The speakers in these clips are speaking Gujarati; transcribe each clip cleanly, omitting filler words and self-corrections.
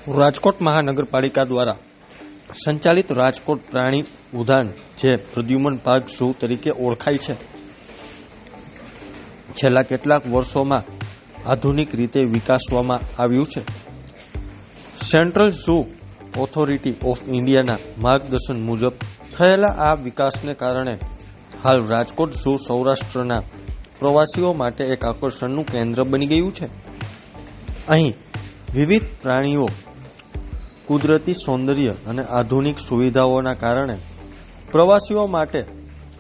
રાજકોટ મહાનગરપાલિકા દ્વારા સંચાલિત રાજકોટ પ્રાણી ઉદ્યાન જે પ્રદ્યુમન પાર્ક ઝૂ તરીકે ઓળખાય છે, છેલ્લા કેટલાક વર્ષોમાં આધુનિક રીતે વિકસાવવામાં આવ્યું છે. સેન્ટ્રલ ઝૂ ઓથોરિટી ઓફ ઇન્ડિયાના માર્ગદર્શન મુજબ થયેલા આ વિકાસને કારણે હાલ રાજકોટ ઝૂ સૌરાષ્ટ્રના પ્રવાસીઓ માટે એક આકર્ષણનું કેન્દ્ર બની ગયું છે. અહીં વિવિધ પ્રાણીઓ, કુદરતી સૌંદર્ય અને આધુનિક સુવિધાઓના કારણે પ્રવાસીઓ માટે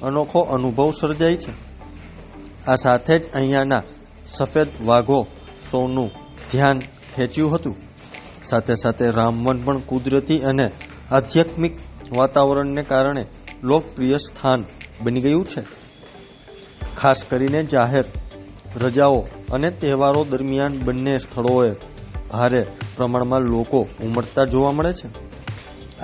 અનોખો અનુભવ સર્જાય છે. આ સાથે જ અહીંયાના સફેદ વાઘો સૌનું ધ્યાન ખેંચ્યું હતું. સાથે સાથે રામવન પણ કુદરતી અને આધ્યાત્મિક વાતાવરણને કારણે લોકપ્રિય સ્થાન બની ગયું છે. ખાસ કરીને જાહેર રજાઓ અને તહેવારો દરમિયાન બંને સ્થળોએ ભારે પ્રમાણમાં લોકો ઉમટતા જોવા મળે છે.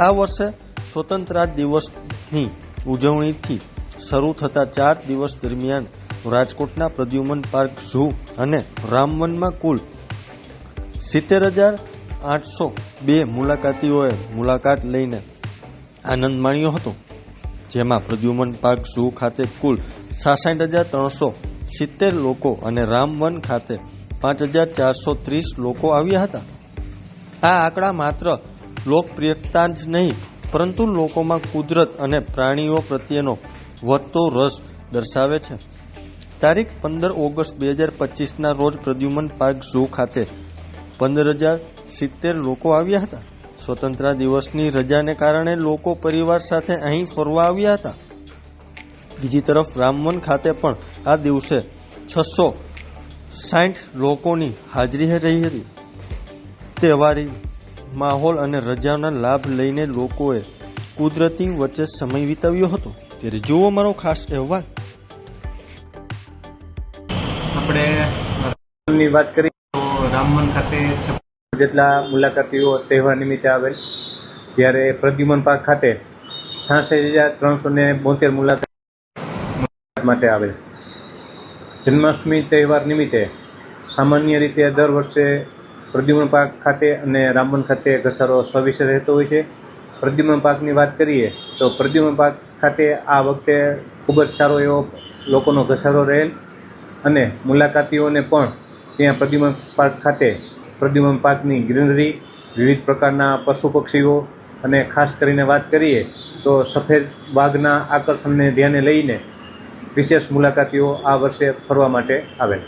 આ વર્ષે સ્વતંત્રતા દિવસની ઉજવણીથી શરૂ થતા 4 દિવસ દરમિયાન રાજકોટના પ્રદ્યુમન પાર્ક ઝૂ અને રામવનમાં કુલ 70,802 મુલાકાતીઓએ મુલાકાત લઈને આનંદ માણ્યો હતો. જેમાં પ્રદ્યુમન પાર્ક ઝૂ ખાતે કુલ 66,370 લોકો અને રામવન ખાતે 5,430 લોકો આવ્યા હતા. આ આંકડા માત્ર લોકપ્રિયતા જ નહીં, પરંતુ લોકોમાં કુદરત અને પ્રાણીઓ પ્રત્યેનો વધતો રસ દર્શાવે છે. તારીખ 15 ઓગસ્ટ 2025ના રોજ પ્રદ્યુમન પાર્ક ઝૂ ખાતે 15,070 લોકો આવ્યા હતા. સ્વતંત્રતા દિવસની રજાને કારણે લોકો પરિવાર સાથે અહીં ફરવા આવ્યા હતા. બીજી તરફ રામવન ખાતે પણ આ દિવસે 660 લોકોની હાજરી રહી હતી. તહેવારી માહોલ અને રજાના લાભ લઈને લોકોએ કુદરતી વચ્ચે સમય વિતાવ્યો હતો. ત્યારે જુઓ મારો ખાસ અહેવાલ. આપણે વાત કરીએ તો રામવન ખાતે જેટલા મુલાકાતીઓ તહેવાર નિમિત્તે આવેલ, જ્યારે પ્રદ્યુમન પાર્ક ખાતે 66,372 મુલાકાત માટે આવેલ. જન્માષ્ટમી તહેવાર નિમિત્તે સામાન્ય રીતે દર વર્ષે પ્રદ્યુમન પાર્ક ખાતે અને રામવન ખાતે ઘસારો સ્વાભાવિક રહેતો હોય છે. પ્રદ્યુમન પાર્કની વાત કરીએ તો પ્રદ્યુમન પાર્ક ખાતે આ વખતે ખૂબ જ સારો એવો લોકોનો ઘસારો રહેલ અને મુલાકાતીઓને પણ ત્યાં પ્રદ્યુમન પાર્ક ખાતે પ્રદ્યુમન પાર્કની ગ્રીનરી, વિવિધ પ્રકારના પશુ પક્ષીઓ અને ખાસ કરીને વાત કરીએ તો સફેદ વાઘના આકર્ષણને ધ્યાને લઈને વિશેષ મુલાકાતીઓ આ વર્ષે ફરવા માટે આવેલ.